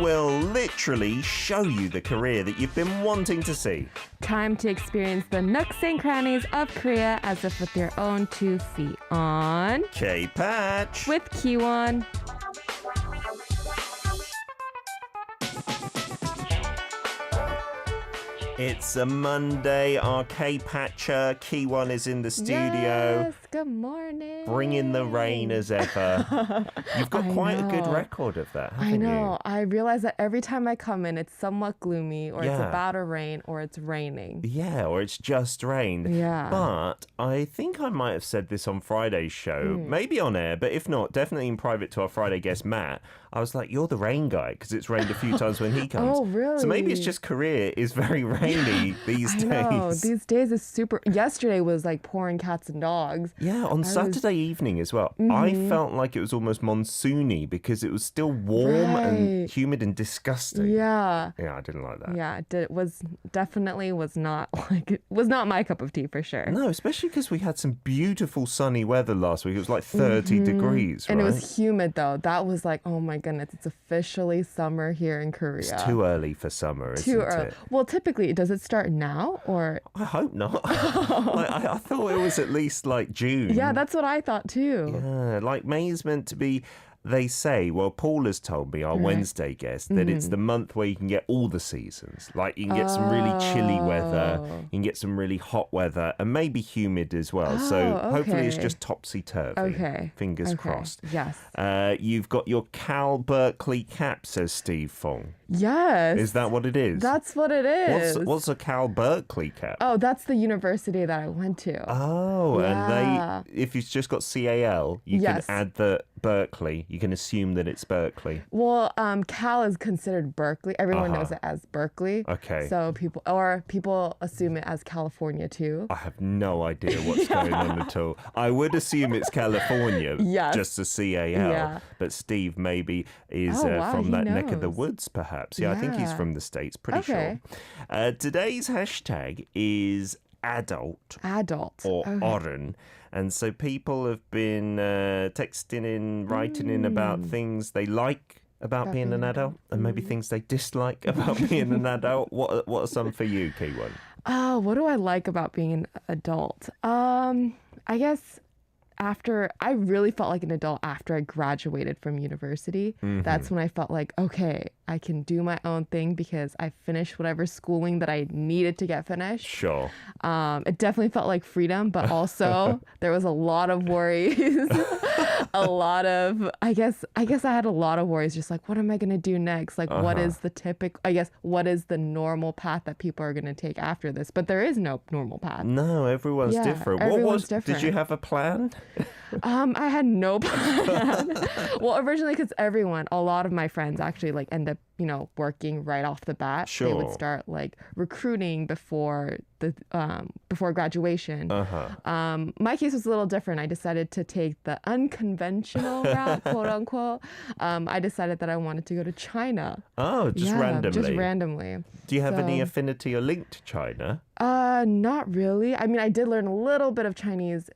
will literally show you the Korea that you've been wanting to see. Time to experience the nooks and crannies of Korea as if with your own 2 feet on K-Patch. with Keewon. It's a Monday. Our K-Patcher Keewon is in the studio. Yes, good morning. Bringing the rain as ever. You've got quite a good record of that, haven't you? I know. I realize that every time I come in, it's somewhat gloomy, or it's about to rain, or it's raining. Yeah, or it's just rained. Yeah. But I think I might have said this on Friday's show, maybe on air, but if not, definitely in private to our Friday guest, Matt. I was like, you're the rain guy, because it's rained a few times when he comes. Oh, really? So maybe it's just Korea is very rainy these days. I know. These days is super... Yesterday was like pouring cats and dogs. Yeah, on Saturday evening as well. I felt like it was almost monsoony because it was still warm and humid and disgusting. Yeah. Yeah, I didn't like that. Yeah, it was not my cup of tea for sure. No, especially because we had some beautiful sunny weather last week. It was like 30 degrees, right? And it was humid though. That was like, oh my goodness, it's officially summer here in Korea. It's too early for summer, isn't it? Well, typically, does it start now or? I hope not. I thought it was at least like June. Yeah, that's what I thought too. Yeah, like May is meant to be, they say, well, Paul has told me, our Wednesday guest, that it's the month where you can get all the seasons. Like you can get some really chilly weather, you can get some really hot weather, and maybe humid as well. So hopefully it's just topsy-turvy. Okay. Fingers crossed. Yes. You've got your Cal Berkeley cap, says Steve Fong. Yes. Is that what it is? That's what it is. What's a Cal Berkeley cap? Oh, that's the university that I went to. Oh, Yeah. and if you've just got CAL, you can add the Berkeley. You can assume that it's Berkeley. Well, Cal is considered Berkeley. Everyone knows it as Berkeley. Okay. So people assume it as California too. I have no idea what's going on at all. I would assume it's California, just a CAL. Yeah. But Steve maybe is wow, from he that neck of the knows. woods, perhaps. Yeah, I think he's from the States, pretty sure. Today's hashtag is adult or 어른. And so people have been texting in, writing in about things they like about being an adult and maybe things they dislike about being an adult. What are some for you, Keewon? What do I like about being an adult? I guess I really felt like an adult after I graduated from university. That's when I felt like, okay, I can do my own thing because I finished whatever schooling that I needed to get finished. Sure. It definitely felt like freedom, but also there was a lot of worries. I guess I had a lot of worries, just like, what am I going to do next? Like, what is what is the normal path that people are going to take after this? But there is no normal path. No, everyone's different. Everyone's different. Did you have a plan? I had no plan. Well, originally, because a lot of my friends actually like end up, working right off the bat. Sure. They would start like recruiting before graduation. My case was a little different. I decided to take the unconventional route, quote unquote. I decided that I wanted to go to China. Oh, randomly. Just randomly. Do you have any affinity or link to China? Not really. I mean, I did learn a little bit of Chinese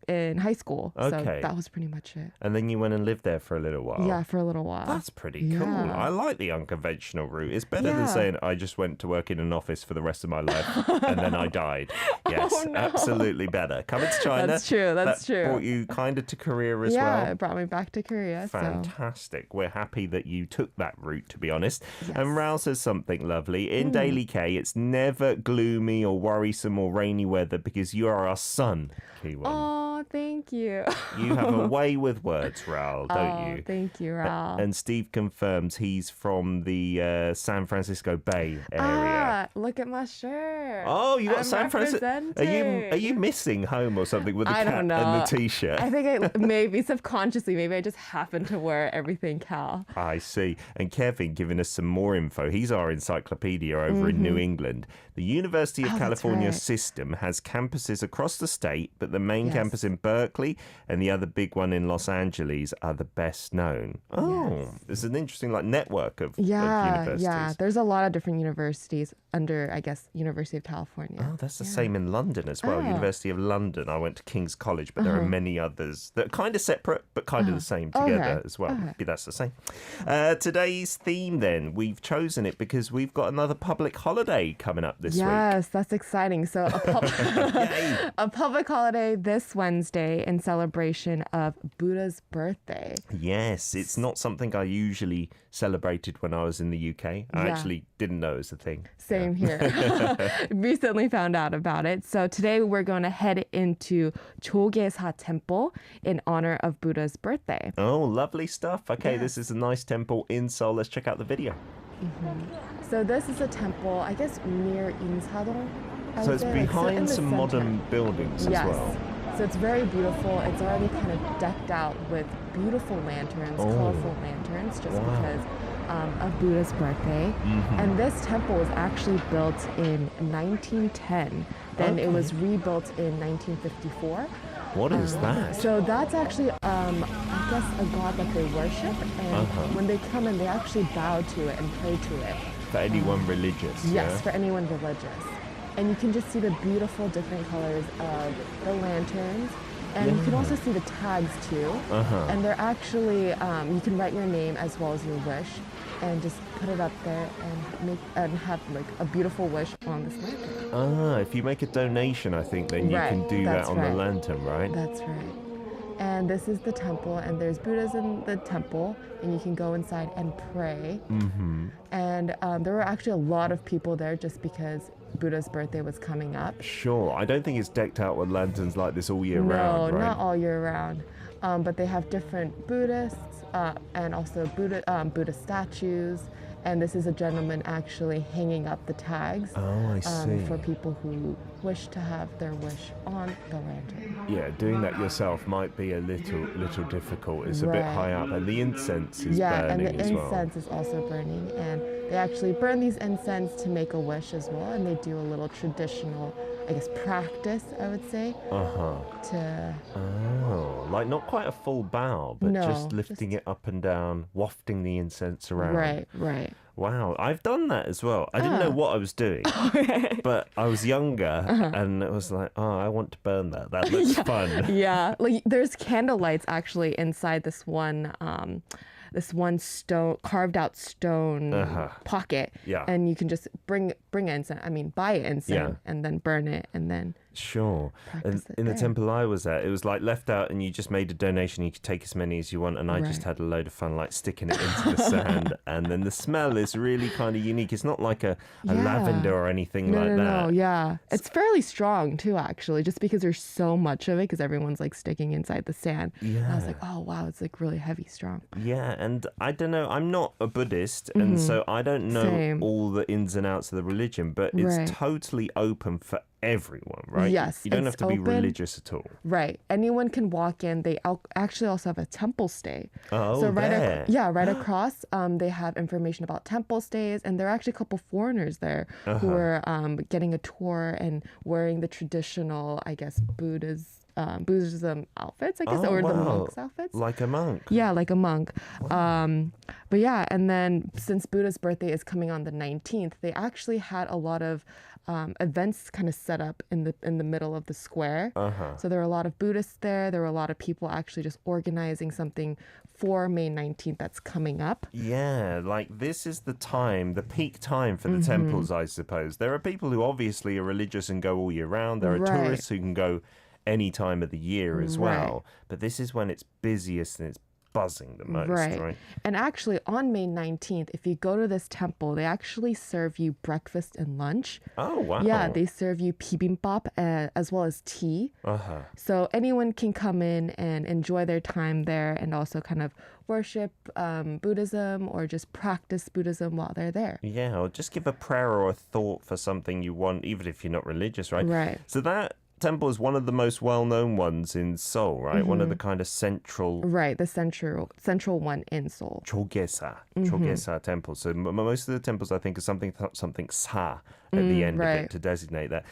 in high school. Okay. So that was pretty much it. And then you went and lived there for a little while. Yeah, for a little while. That's pretty cool. I like the unconventional route. It's better than saying I just went to work in an office for the rest of my life and then I died. Yes, absolutely better. Coming to China. That's true. That brought you kind of to Korea as well. Yeah, it brought me back to Korea. Fantastic. We're happy that you took that route, to be honest. Yes. And Raul says something lovely. In Daily K, it's never gloomy or worrisome or rainy weather because you are our sun, Keewon. Oh, thank you. You have a way with words, Raul, don't you? Thank you, Raul. And Steve confirms he's from the San Francisco Bay area. Look at my shirt. Oh, you got San Francisco. Are you missing home or something with the cap and the t-shirt? I think maybe subconsciously, maybe I just happened to wear everything Cal. I see. And Kevin giving us some more info. He's our encyclopedia over in New England. The University of California system has campuses across the state, but the main campus in Berkeley and the other big one in Los Angeles are the best known. Oh, it's an interesting network of universities. Yeah, there's a lot of different universities under, I guess, University of California. Oh, that's the same in London as well. University of London. I went to King's College, but there are many others that are kind of separate, but kind of the same together as well. Maybe that's the same. Today's theme, then, we've chosen it because we've got another public holiday coming up this week. Yes, that's exciting. So a public holiday this Wednesday in celebration of Buddha's birthday. Yes, it's not something I usually celebrated when I was in the UK. I actually didn't know it was a thing. Same here. Recently found out about it. So today we're going to head into Jogyesa Temple in honor of Buddha's birthday. Oh, lovely stuff. Okay, this is a nice temple in Seoul. Let's check out the video. So this is a temple, I guess, near Insadong. So it's behind some modern buildings as well. So it's very beautiful. It's already kind of decked out with beautiful lanterns, colorful lanterns, just because of Buddha's birthday. And this temple was actually built in 1910. Then it was rebuilt in 1954. What is that? So that's actually, I guess, a god that they worship. And when they come in, they actually bow to it and pray to it. For anyone religious? Yes, for anyone religious. And you can just see the beautiful different colors of the lanterns. And you can also see the tags too. And they're actually, you can write your name as well as your wish and just put it up there and have a beautiful wish on this lantern. If you make a donation, I think, then you can do that on the lantern, right? That's right. And this is the temple, and there's Buddhas in the temple, and you can go inside and pray. And there were actually a lot of people there just because Buddha's birthday was coming up. Sure. I don't think it's decked out with lanterns like this all year round, right? No, not all year round. But they have different Buddhists and also Buddha statues. And this is a gentleman actually hanging up the tags for people who wish to have their wish on the lantern. Yeah, doing that yourself might be a little difficult. It's a bit high up, and the incense is burning and the as well. incense is also burning, and they actually burn these incense to make a wish as well, and they do a little traditional, I guess, practice, I would say. Like not quite a full bow, but just lifting it up and down, wafting the incense around. Right. Wow, I've done that as well. I didn't know what I was doing, but I was younger and it was like, I want to burn that. That looks fun. Yeah, like there's candle lights actually inside this one stone, carved out stone pocket. Yeah. And you can just buy incense and then burn it and then Sure. And in the temple I was at, it was like left out and you just made a donation. You could take as many as you want. And I just had a load of fun, like sticking it into the sand. And then the smell is really kind of unique. It's not like a lavender or anything like that. No, yeah. It's fairly strong too, actually, just because there's so much of it because everyone's like sticking inside the sand. Yeah. And I was like, oh, wow, it's like really heavy, strong. Yeah. And I don't know, I'm not a Buddhist. And so I don't know all the ins and outs of the religion, but it's totally open for everyone, right? Yes. You don't have to be religious at all. Right. Anyone can walk in. They actually also have a temple stay. Oh, so there. Right across, they have information about temple stays, and there are actually a couple foreigners there who are getting a tour and wearing the traditional, I guess, Buddhism outfits, I guess, or the monks' outfits. Like a monk. Yeah, like a monk. But yeah, and then since Buddha's birthday is coming on the 19th, they actually had a lot of events kind of set up in the middle of the square. So there were a lot of Buddhists there. There were a lot of people actually just organizing something for May 19th that's coming up. Yeah, like this is the time, the peak time for the temples, I suppose. There are people who obviously are religious and go all year round. There are tourists who can go any time of the year as well. But this is when it's busiest and it's buzzing the most, right? And actually on May 19th, if you go to this temple, they actually serve you breakfast and lunch. Oh, wow. Yeah, they serve you bibimbap as well as tea. So anyone can come in and enjoy their time there and also kind of worship Buddhism or just practice Buddhism while they're there. Yeah, or just give a prayer or a thought for something you want, even if you're not religious, right? Right. So that temple is one of the most well-known ones in Seoul, right? One of the kind of central... Right, the central one in Seoul. Jogyesa temple. So most of the temples, I think, are something sa at the end of it to designate that.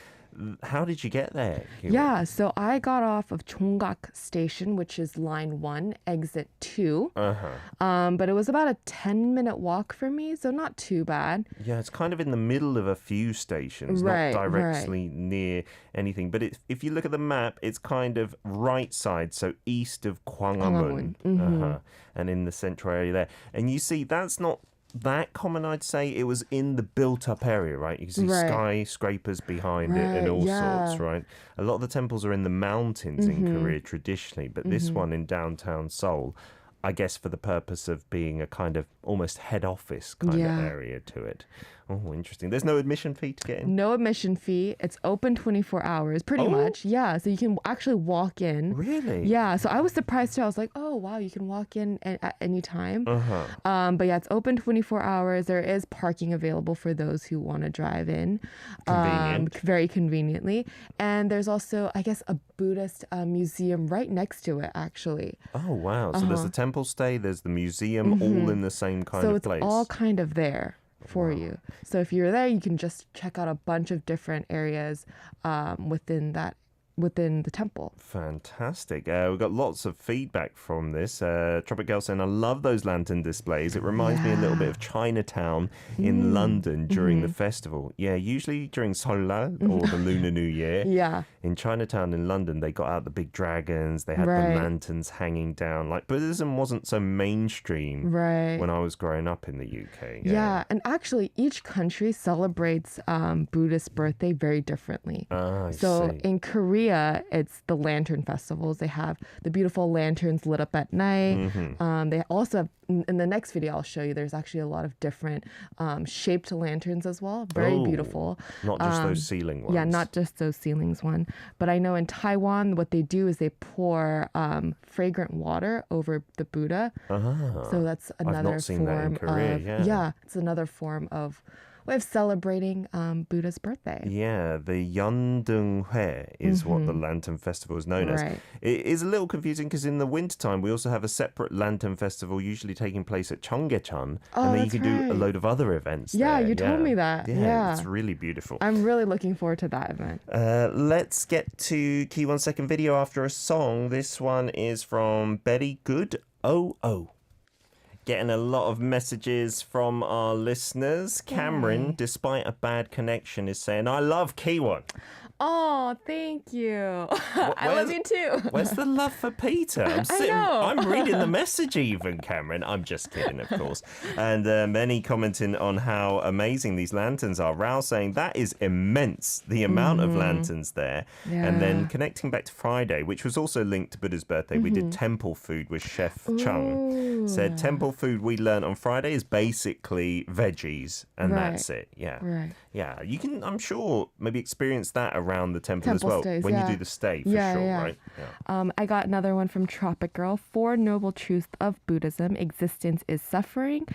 how did you get there? Keewon? Yeah, so I got off of Chonggak Station, which is line 1, exit 2. But it was about a 10-minute walk for me, so not too bad. Yeah, it's kind of in the middle of a few stations, not directly near anything. But if you look at the map, it's kind of right side, so east of Gwanghwamun, and in the central area there. And you see, that's not that common, I'd say. It was in the built-up area, right? You can see skyscrapers behind it and all sorts, right? A lot of the temples are in the mountains in Korea traditionally, but this one in downtown Seoul, I guess for the purpose of being a kind of almost head office kind of area to it. Oh, interesting. There's no admission fee to get in? No admission fee. It's open 24 hours, pretty much. Yeah, so you can actually walk in. Really? Yeah, so I was surprised too. I was like, oh, wow, you can walk in at any time. But yeah, it's open 24 hours. There is parking available for those who want to drive in. Convenient. Very conveniently. And there's also, I guess, a Buddhist museum right next to it, actually. Oh, wow. So there's the temple stay, there's the museum, all in the same kind of place. So it's all kind of there for you. So if you're there, you can just check out a bunch of different areas within the temple. Fantastic. We've got lots of feedback from this. Tropic Girl saying, I love those lantern displays. It reminds me a little bit of Chinatown in London during the festival. Yeah, usually during Seollal or the Lunar New Year. Yeah. In Chinatown in London, they got out the big dragons. They had the lanterns hanging down. Like, Buddhism wasn't so mainstream when I was growing up in the UK. Yeah, and actually each country celebrates Buddhist birthday very differently. I so see. in Korea, it's the lantern festivals. They have the beautiful lanterns lit up at night. They also have, in the next video I'll show you, there's actually a lot of different shaped lanterns as well. Very beautiful. Not just those ceiling ones. Yeah, not just those ceilings one. But I know in Taiwan, what they do is they pour fragrant water over the Buddha. So that's another I've not seen form that in Korea, yeah, it's another form of way of celebrating Buddha's birthday. Yeah, the Yeondeunghwae is what the Lantern Festival is known as. It is a little confusing because in the wintertime we also have a separate Lantern Festival usually taking place at Cheonggyecheon, and then you can do a load of other events Yeah, there. you told me that. Yeah, it's really beautiful. I'm really looking forward to that event. Let's get to Keewon's second video after a song. This one is from Betty Good. Getting a lot of messages from our listeners. Cameron, despite a bad connection, is saying, I love Keewon. Oh, thank you. I love you too. Where's the love for Peter? I'm reading the message even, Cameron. I'm just kidding, of course. And many commenting on how amazing these lanterns are. Rao saying that is immense, the amount of lanterns there. Yeah. And then connecting back to Friday, which was also linked to Buddha's birthday, we did temple food with Chef Chung. Said temple food we learned on Friday is basically veggies, and that's it. Yeah. Yeah, you can, I'm sure, maybe experience that around the temple as well stays, when you do the stay, for sure, right? Yeah. I got another one from Tropic Girl. 4 noble truths of Buddhism. Existence is suffering.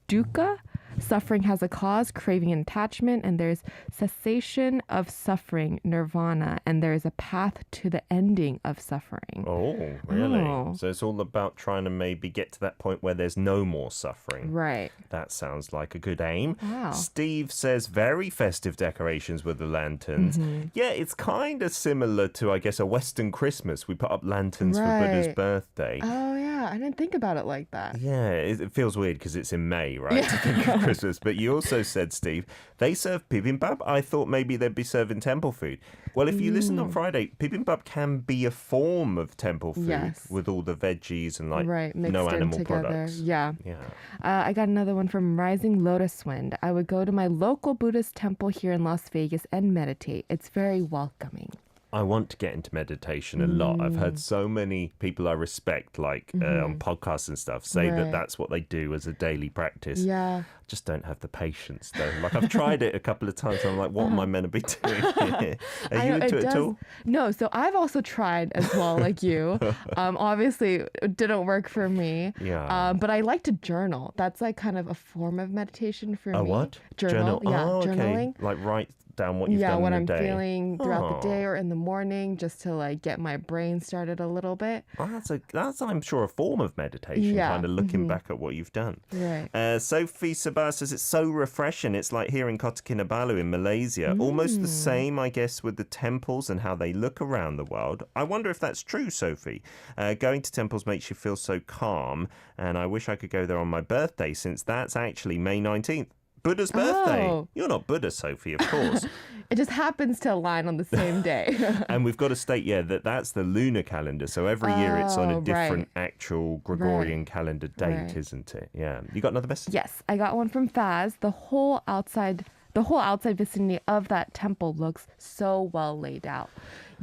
Dukkha. Suffering has a cause, craving and attachment, and there's cessation of suffering, nirvana, and there is a path to the ending of suffering. Oh, really? So it's all about trying to maybe get to that point where there's no more suffering. Right. That sounds like a good aim. Wow. Steve says very festive decorations with the lanterns. Yeah, it's kind of similar to, I guess, a Western Christmas. We put up lanterns for Buddha's birthday. Oh, yeah. I didn't think about it like that. Yeah, it feels weird because it's in May, right? To think of Christmas. But you also said, Steve, they serve bibimbap. I thought maybe they'd be serving temple food. Well, if you listened on Friday, bibimbap can be a form of temple food with all the veggies and like no animal products. Yeah. I got another one from Rising Lotus Wind. I would go to my local Buddhist temple here in Las Vegas and meditate. It's very welcoming. I want to get into meditation a lot. I've heard so many people I respect, like on podcasts and stuff, say that that's what they do as a daily practice. Yeah. I just don't have the patience, though. Like, I've tried it a couple of times, and I'm like, what am I meant to be doing here? Are you into it at all? No, so I've also tried as well, like you. Obviously, it didn't work for me. Yeah. But I like to journal. That's like kind of a form of meditation for me. A what? Journal. Yeah, journaling. Okay. Like write down what you've done what in the I'm day. feeling throughout the day or in the morning, just to like get my brain started a little bit. Well, that's I'm sure a form of meditation, kind of looking back at what you've done. Right. Sophie Sabah Faz says it's so refreshing. It's like hearing Kota Kinabalu in Malaysia. Almost the same, I guess, with the temples and how they look around the world. I wonder if that's true, Sophie. Going to temples makes you feel so calm, and I wish I could go there on my birthday since that's actually May 19th. Buddha's birthday. Oh. You're not Buddha, Sophie, of course. It just happens to align on the same day. And we've got to state, that's the lunar calendar. So every year it's on a different actual Gregorian calendar date, isn't it? Yeah. You got another message? Yes, I got one from Faz. The whole outside vicinity of that temple looks so well laid out.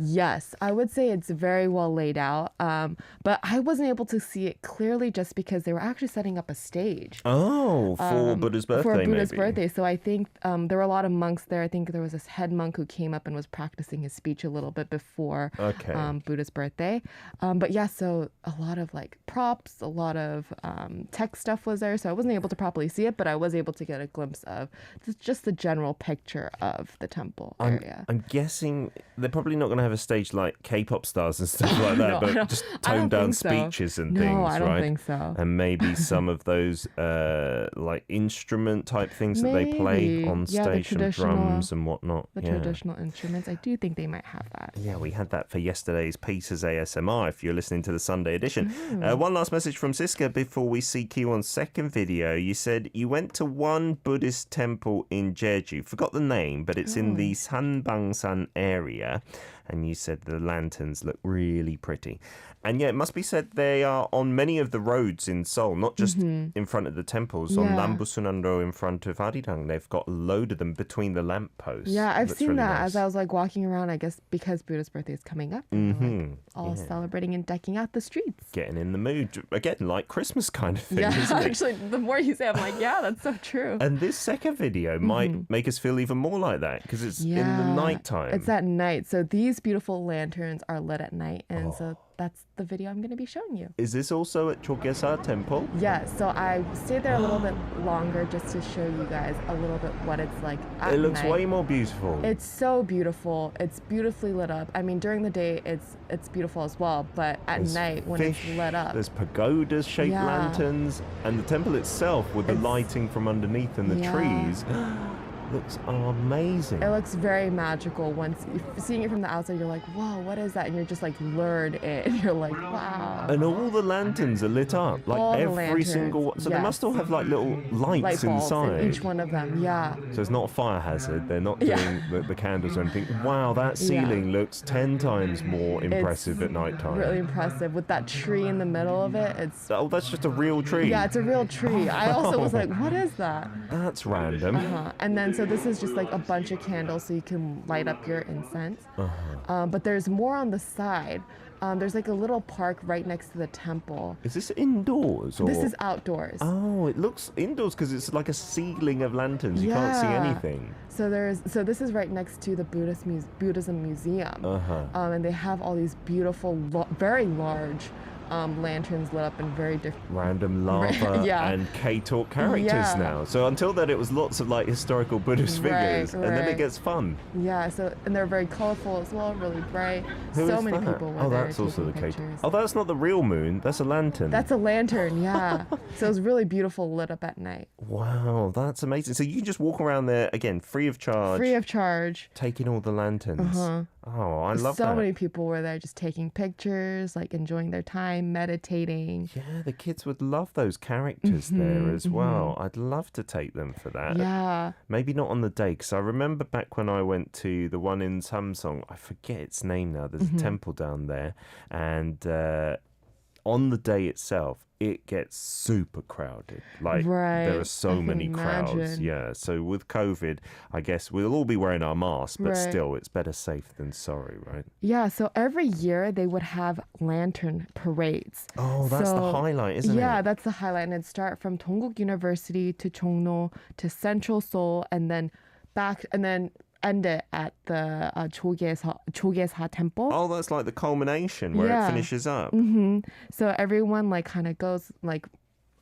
Yes, I would say it's very well laid out, but I wasn't able to see it clearly just because they were actually setting up a stage. Oh, for Buddha's birthday, For Buddha's maybe. birthday. So I think there were a lot of monks there. I think there was this head monk who came up and was practicing his speech a little bit before Buddha's birthday. But yeah, so a lot of like props, a lot of tech stuff was there. So I wasn't able to properly see it, but I was able to get a glimpse of just the general picture of the temple area. I'm guessing they're probably not going to have a stage like K-pop stars and stuff like that, but just toned down speeches and things, No, I don't right? think so. And maybe some of those like instrument type things that they play on stage, and drums and whatnot. The traditional instruments, I do think they might have that. Yeah, we had that for yesterday's Peter's ASMR if you're listening to the Sunday edition. One last message from Siska before we see Keewon's second video. You said you went to one Buddhist temple in Jeju. Forgot the name, but it's in the Sanbangsan area. And you said the lanterns look really pretty. And yeah, it must be said they are on many of the roads in Seoul, not just in front of the temples. On Nambusunando in front of Arirang, they've got a load of them between the lampposts. Yeah, I've seen really that nice. as I was like walking around, I guess because Buddha's birthday is coming up. And all celebrating and decking out the streets. Getting in the mood. Again, like Christmas kind of thing, isn't it? Actually, the more you say, I'm like, yeah, that's so true. And this second video might make us feel even more like that because it's in the nighttime. It's at night. So these beautiful lanterns are lit at night. And so that's the video I'm going to be showing you. Is this also at Jogyesa Temple? Yeah, so I stayed there a little bit longer just to show you guys a little bit what it's like at night. It looks way more beautiful. It's so beautiful. It's beautifully lit up. I mean, during the day, it's beautiful as well, but at night when it's lit up. There's pagodas-shaped lanterns, and the temple itself with the lighting from underneath and the trees. Looks amazing. It looks very magical. Once seeing it from the outside, you're like, whoa, what is that? And you're just like lured in. You're like, wow. And all the lanterns are lit up, like all every single one. So they must all have like little lights inside. In each one of them, So it's not a fire hazard. They're not doing the candles or anything. Wow, that ceiling looks 10 times more impressive at nighttime. Really impressive with that tree in the middle of it. That's just a real tree. Yeah, it's a real tree. I also was like, what is that? That's random. And then so this is just like a bunch of candles so you can light up your incense. But there's more on the side. There's like a little park right next to the temple. Is this indoors? Or? This is outdoors. Oh, it looks indoors because it's like a ceiling of lanterns. You can't see anything. So this is right next to the Buddhism Museum. And they have all these beautiful, very large lanterns lit up in very different random lava and K-talk characters now. So until then it was lots of like historical Buddhist figures, and then it gets fun. Yeah, so and they're very colorful as well, really bright. Who so is many that? people were there. That's also the pictures. K-talk. Oh, that's not the real moon. That's a lantern. That's a lantern, yeah. So it was really beautiful, lit up at night. Wow, that's amazing. So you can just walk around there again, free of charge. Free of charge. Taking all the lanterns. Oh, I love that. So many people were there just taking pictures, like enjoying their time, meditating. Yeah, the kids would love those characters there as well. I'd love to take them for that. Yeah. Maybe not on the day, because I remember back when I went to the one in Samsung, I forget its name now, there's a temple down there, and on the day itself, it gets super crowded. Like, there are so many crowds. Yeah, so with COVID, I guess we'll all be wearing our masks, but still, it's better safe than sorry, right? Yeah, so every year they would have lantern parades. Oh, that's the highlight, isn't it? Yeah, that's the highlight. And it'd start from Dongguk University to Jongno to Central Seoul, and then back, and then end it at the Jogyesa temple. Oh, that's like the culmination where it finishes up. So everyone like kind of goes like,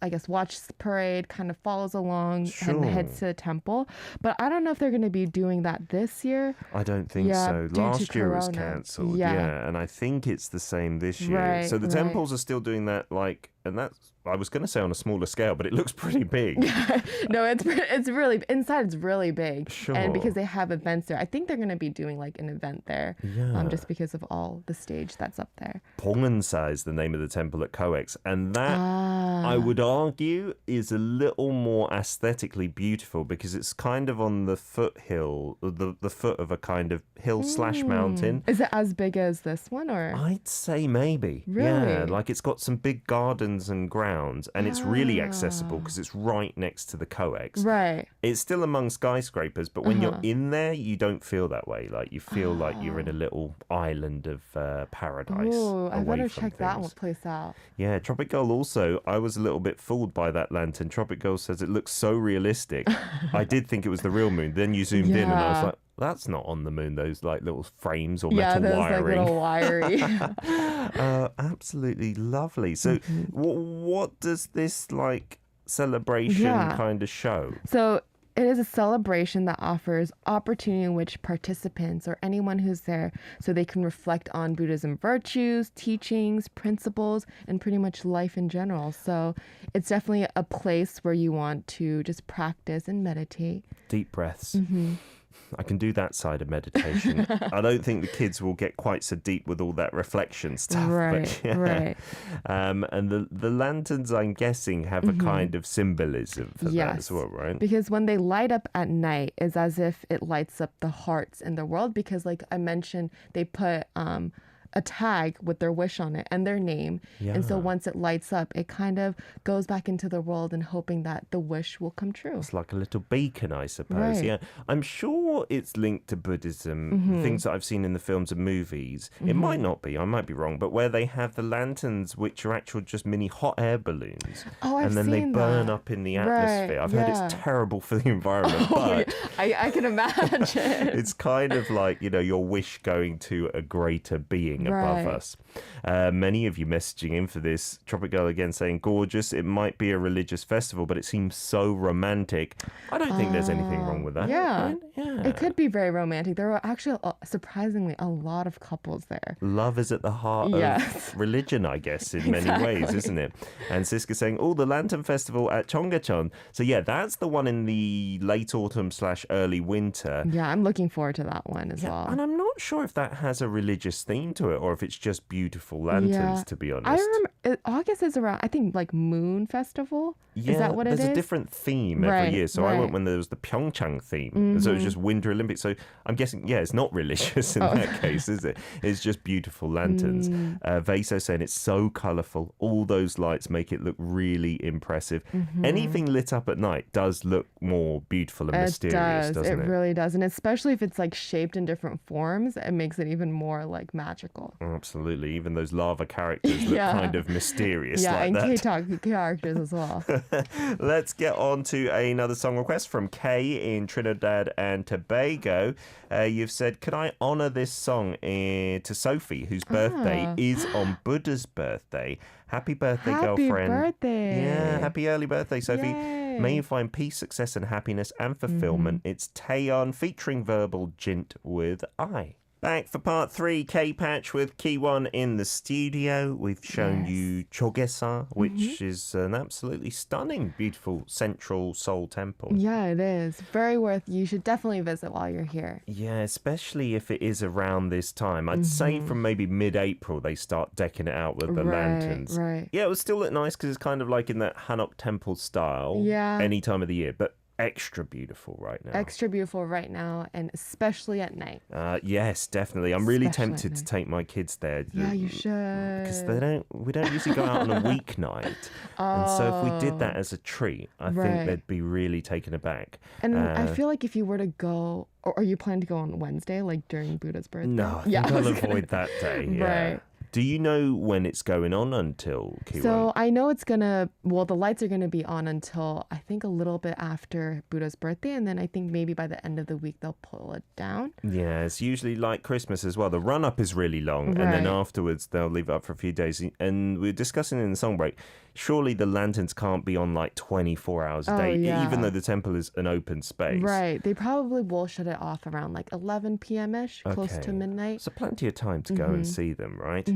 I guess, watches the parade, kind of follows along and heads to the temple. But I don't know if they're going to be doing that this year. I don't think so. Last year it was cancelled. Yeah, and I think it's the same this year. So the temples are still doing that like and that's, I was going to say on a smaller scale, but it looks pretty big. No, it's really, inside it's really big. Sure. And because they have events there, I think they're going to be doing like an event there. Just because of all the stage that's up there. Pongunsa is the name of the temple at Coex, and that, I would argue, is a little more aesthetically beautiful because it's kind of on the foothill, the foot of a kind of hill slash mountain. Is it as big as this one, or? I'd say maybe. Really? Yeah, like it's got some big gardens and grounds, and it's really accessible because it's right next to the Coex. Right. It's still among skyscrapers, but when you're in there, you don't feel that way. Like you feel like you're in a little island of paradise. Oh, I better from check that things. place out. Yeah, Tropic Girl also, I was a little bit fooled by that lantern. Tropic Girl says it looks so realistic. I did think it was the real moon. Then you zoomed in and I was like, that's not on the moon, those like little frames or metal wiring. Yeah, those like little wiry. Absolutely lovely. So what does this like celebration kind of show? So it is a celebration that offers opportunity in which participants or anyone who's there so they can reflect on Buddhism virtues, teachings, principles, and pretty much life in general. So it's definitely a place where you want to just practice and meditate. Deep breaths. I can do that side of meditation. I don't think the kids will get quite so deep with all that reflection stuff. Right, right. And the lanterns, I'm guessing, have a kind of symbolism for that as well, right? Because when they light up at night, it's as if it lights up the hearts in the world. Because like I mentioned, they put a tag with their wish on it and their name. And so once it lights up, it kind of goes back into the world and hoping that the wish will come true. It's like a little beacon, I suppose. Yeah, I'm sure it's linked to Buddhism, things that I've seen in the films and movies. It might not be, I might be wrong, but where they have the lanterns, which are actual just mini hot air balloons. I've and then they burn up in the atmosphere. I've heard it's terrible for the environment, but I can imagine. It's kind of like, you know, your wish going to a greater being above us. Many of you messaging in for this. Tropic Girl again saying, gorgeous. It might be a religious festival, but it seems so romantic. I don't think there's anything wrong with that. Yeah. Right? Yeah. It could be very romantic. There were actually, surprisingly, a lot of couples there. Love is at the heart of religion, I guess, in many ways, isn't it? And Siska saying, the Lantern Festival at Cheonggyecheon. So yeah, that's the one in the late autumn / early winter. Yeah, I'm looking forward to that one as well. And I'm not sure if that has a religious theme to it or if it's just beautiful lanterns, to be honest. I remember August is around, I think, like Moon Festival. Yeah, is that what it is? There's a different theme every year. So I went when there was the Pyeongchang theme. So it was just Winter Olympics. So I'm guessing, it's not religious in that case, is it? It's just beautiful lanterns. Veso saying it's so colourful. All those lights make it look really impressive. Anything lit up at night does look more beautiful and mysterious, doesn't it? It really does. And especially if it's like shaped in different forms, it makes it even more like magical. Absolutely. Even those lava characters look kind of mysterious like that. Yeah, and K-talk characters as well. Let's get on to another song request from Kay in Trinidad and Tobago. You've said, can I honour this song to Sophie, whose birthday is on Buddha's birthday? Happy birthday, girlfriend. Happy birthday. Yeah, happy early birthday, Sophie. Yay. May you find peace, success and happiness and fulfillment. It's Taeyeon featuring Verbal Jint with I. Back for part 3, K-Patch with Keewon in the studio. We've shown you Jogyesa, which is an absolutely stunning, beautiful central Seoul temple. Yeah, it is. Very you should definitely visit while you're here. Yeah, especially if it is around this time. I'd say from maybe mid-April they start decking it out with the lanterns. Right. Yeah, it would still look nice because it's kind of like in that Hanok temple style any time of the year. But extra beautiful right now. Extra beautiful right now, and especially at night. Yes, definitely. I'm really tempted to take my kids there. Yeah, you should. Because we don't usually go out on a weeknight. And so if we did that as a treat, I think they'd be really taken aback. And I feel like if you were to go, or are you planning to go on Wednesday, like during Buddha's birthday? No, I think I'll avoid that day. Yeah. Right. Do you know when it's going on until, Keewon? So I know it's the lights are going to be on until I think a little bit after Buddha's birthday. And then I think maybe by the end of the week, they'll pull it down. Yeah, it's usually like Christmas as well. The run-up is really long. And then afterwards, they'll leave it up for a few days. And we were discussing in the song break, surely the lanterns can't be on like 24 hours a day, even though the temple is an open space. Right. They probably will shut it off around like 11 p.m.-ish, close to midnight. So plenty of time to go and see them, right?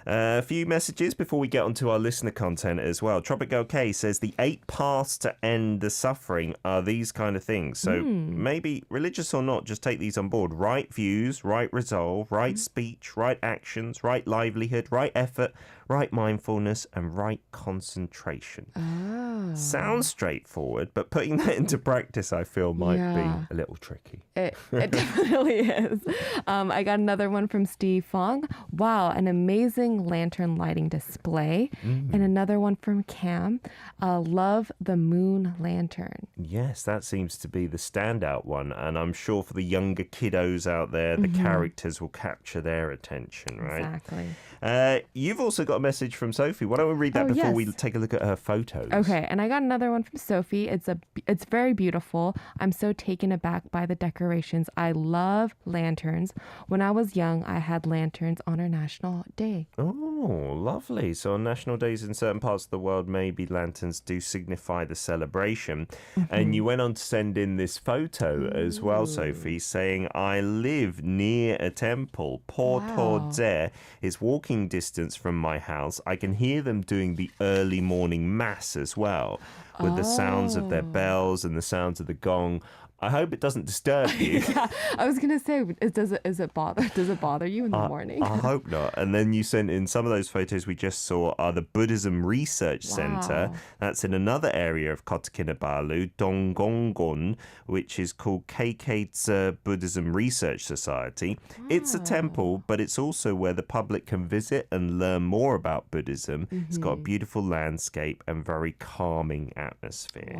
A few messages before we get onto our listener content as well. Tropic Girl K says the 8 paths to end the suffering are these kind of things. So maybe religious or not, just take these on board. Right views, right resolve, right speech, right actions, right livelihood, right effort, right mindfulness, and right concentration. Sounds straightforward, but putting that into practice, I feel, might be a little tricky. It definitely is. I got another one from Steve Fong. Wow, an amazing lantern lighting display. And another one from Cam. Love the moon lantern. Yes, that seems to be the standout one. And I'm sure for the younger kiddos out there, the characters will capture their attention, right? Exactly. You've also got a message from Sophie. Why don't we read that before we take a look at her photos? Okay, and I got another one from Sophie. It's very beautiful. I'm so taken aback by the decorations. I love lanterns. When I was young, I had lanterns on our National Day. Oh, lovely. So on national days in certain parts of the world, maybe lanterns do signify the celebration. And you went on to send in this photo as well, Sophie, saying, I live near a temple. Portodze is walking distance from my house. I can hear them doing the early morning mass as well, with the sounds of their bells and the sounds of the gong. I hope it doesn't disturb you. I was gonna say, does it bother you in the morning? I hope not. And then you sent in some of those photos we just saw are the Buddhism Research Center. That's in another area of Kota Kinabalu, Donggongon, which is called Keiketsu Buddhism Research Society. It's a temple, but it's also where the public can visit and learn more about Buddhism. It's got a beautiful landscape and very calming atmosphere.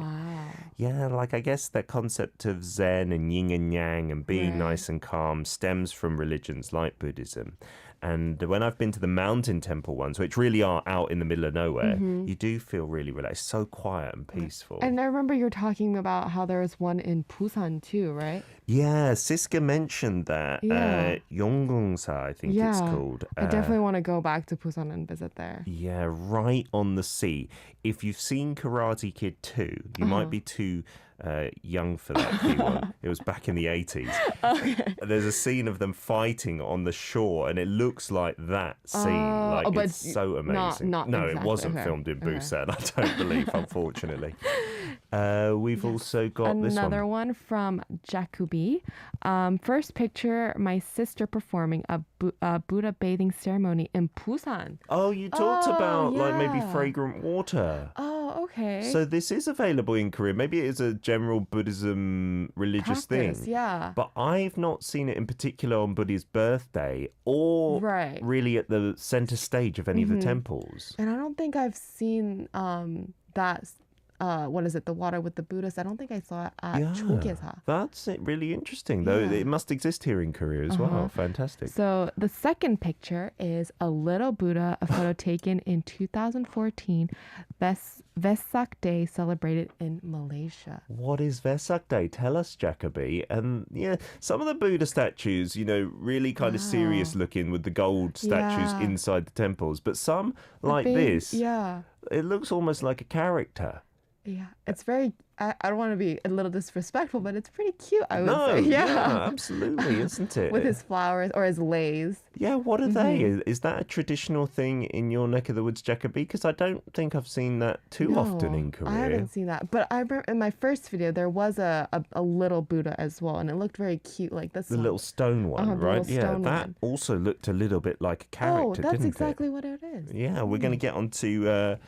Yeah, like I guess that concept of Zen and yin and yang and being nice and calm stems from religions like Buddhism. And when I've been to the mountain temple ones, which really are out in the middle of nowhere, you do feel really relaxed, so quiet and peaceful. And I remember you were talking about how there was one in Busan too, right? Yeah, Siska mentioned that. Yonggongsa, I think it's called. I definitely want to go back to Busan and visit there. Yeah, right on the sea. If you've seen Karate Kid 2, you might be too young for that, Keewon. It was back in the 80s. There's a scene of them fighting on the shore, and it looks like that scene. It's so amazing. Not no, exactly. it wasn't filmed in Busan, I don't believe, unfortunately. We've also got another one from Jacoby. First picture, my sister performing a Buddha bathing ceremony in Busan. Oh, you talked about like maybe fragrant water. Oh, okay. So this is available in Korea. Maybe it is a general Buddhism religious thing. Yeah. But I've not seen it in particular on Buddha's birthday or really at the center stage of any of the temples. And I don't think I've seen that. What is it? The water with the Buddhas. I don't think I saw it at Jogyesa. That's really interesting, though. It must exist here in Korea as well. Fantastic. So the second picture is a little Buddha, a photo taken in 2014, Vesak Day celebrated in Malaysia. What is Vesak Day? Tell us, Jacoby. And some of the Buddha statues, really kind of serious looking with the gold statues inside the temples. But some, like this, it looks almost like a character. Yeah, it's very, I don't want to be a little disrespectful, but it's pretty cute, I would say. Yeah, absolutely, isn't it? With his flowers or his leis. Yeah, what are they? Is that a traditional thing in your neck of the woods, Jacoby? Because I don't think I've seen that too often in Korea. I haven't seen that. But I remember in my first video, there was a little Buddha as well, and it looked very cute, like this The little stone one, right? That also looked a little bit like a character, that's didn't exactly what it is. Yeah, we're going to get on to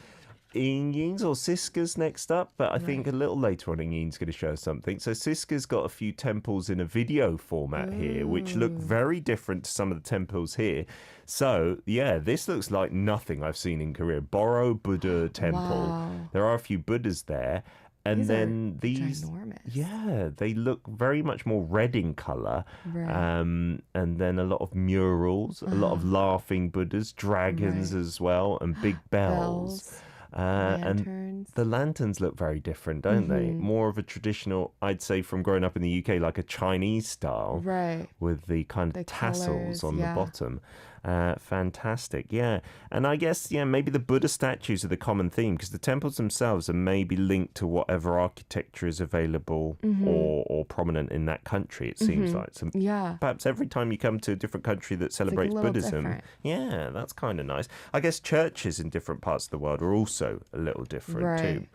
Ying's or Siska's next up, but I think a little later on Ying's going to show us something. So Siska's got a few temples in a video format here, which look very different to some of the temples here. So, this looks like nothing I've seen in Korea. Boro Buddha Temple. Wow. There are a few Buddhas there. And these ginormous. They look very much more red in color. And then a lot of murals, a lot of laughing Buddhas, dragons as well, and big bells. And the lanterns look very different, don't they? More of a traditional, I'd say, from growing up in the UK, like a Chinese style, with the kind of tassels on the bottom. Fantastic, yeah. And I guess, maybe the Buddha statues are the common theme because the temples themselves are maybe linked to whatever architecture is available or prominent in that country, it seems like. So perhaps every time you come to a different country that celebrates Buddhism, that's kind of nice. I guess churches in different parts of the world are also a little different too.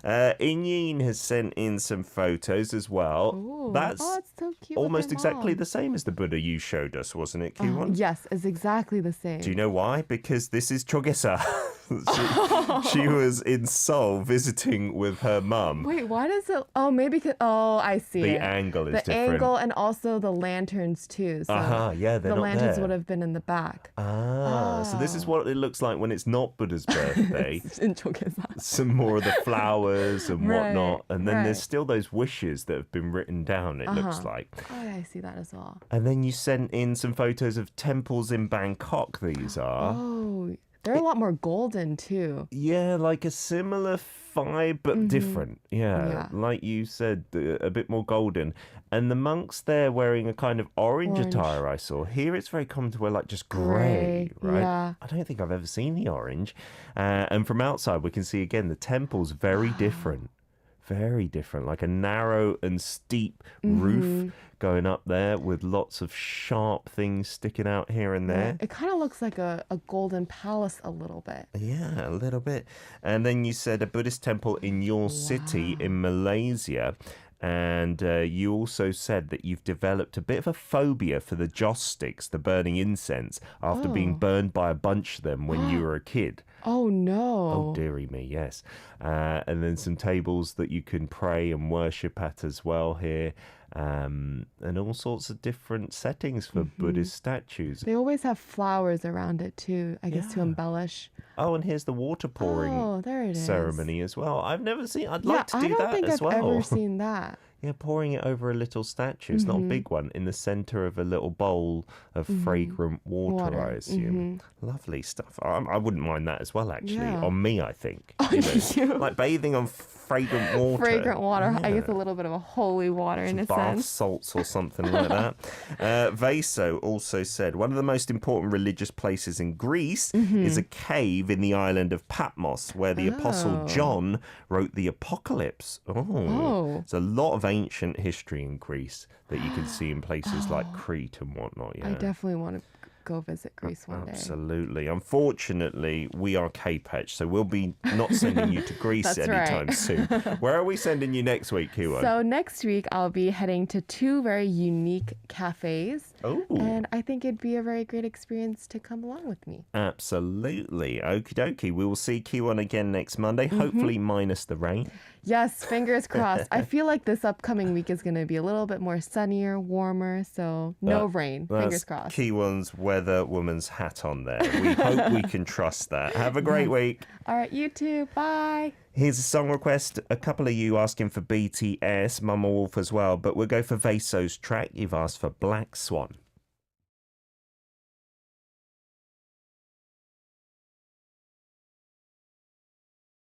Inyin has sent in some photos as well. Ooh. That's it's so cute almost exactly the same as the Buddha you showed us, wasn't it, Keewon? Yes, it's exactly the same. Do you know why? Because this is Jogyesa. she was in Seoul visiting with her mum. Wait, why does it... Oh, maybe because... Oh, I see The angle is different. The angle and also the lanterns too. So they're the not lanterns there. would have been in the back. So this is what it looks like when it's not Buddha's birthday. in Jogyesa. Some more of the flowers and whatnot. And then there's still those wishes that have been written down, it looks like. Oh, yeah, I see that as well. And then you sent in some photos of temples in Bangkok, these are. Oh, they're a lot more golden too. Yeah, like a similar vibe, but different. Yeah, like you said, a bit more golden. And the monks there wearing a kind of orange attire I saw. Here it's very common to wear like just grey, right? Yeah. I don't think I've ever seen the orange. And from outside we can see again the temple's very different. Very different, like a narrow and steep roof going up there with lots of sharp things sticking out here and there. It kind of looks like a golden palace a little bit. Yeah, a little bit. And then you said a Buddhist temple in your city in Malaysia. And you also said that you've developed a bit of a phobia for the joss sticks, the burning incense, after being burned by a bunch of them when you were a kid. Oh, no. Oh, dearie me, yes. And then some tables that you can pray and worship at as well here. And all sorts of different settings for Buddhist statues. They always have flowers around it too, I guess, to embellish. Oh, and here's the water pouring ceremony as well. I've never seen. I'd like to do that as well. I don't think I've ever seen that. Yeah, pouring it over a little statue. It's not a big one. In the center of a little bowl of fragrant water, I assume. Lovely stuff. I wouldn't mind that as well, actually. Yeah. On me, I think. Like bathing on fragrant water. Fragrant water. I guess a little bit of a holy water in a bath sense. salts or something like that. Veso also said, one of the most important religious places in Greece is a cave in the island of Patmos, where the Apostle John wrote the Apocalypse. There's a lot of ancient history in Greece that you can see in places like Crete and whatnot. Yeah. I definitely want to go visit Greece one day. Absolutely. Unfortunately, we are K-Patch, so we'll be not sending you to Greece anytime soon. Where are we sending you next week, Keewon? So next week, I'll be heading to 2 very unique cafes. And I think it'd be a very great experience to come along with me. Absolutely. Okie dokie. We will see Keewon again next Monday, hopefully minus the rain. Yes, fingers crossed. I feel like this upcoming week is going to be a little bit more sunnier, warmer, so no rain. Fingers crossed. Keewon's weather woman's hat on there. We hope we can trust that. Have a great week. All right, you too. Bye. Here's a song request. A couple of you asking for BTS, Mama Wolf as well, but we'll go for Veso's track. You've asked for Black Swan.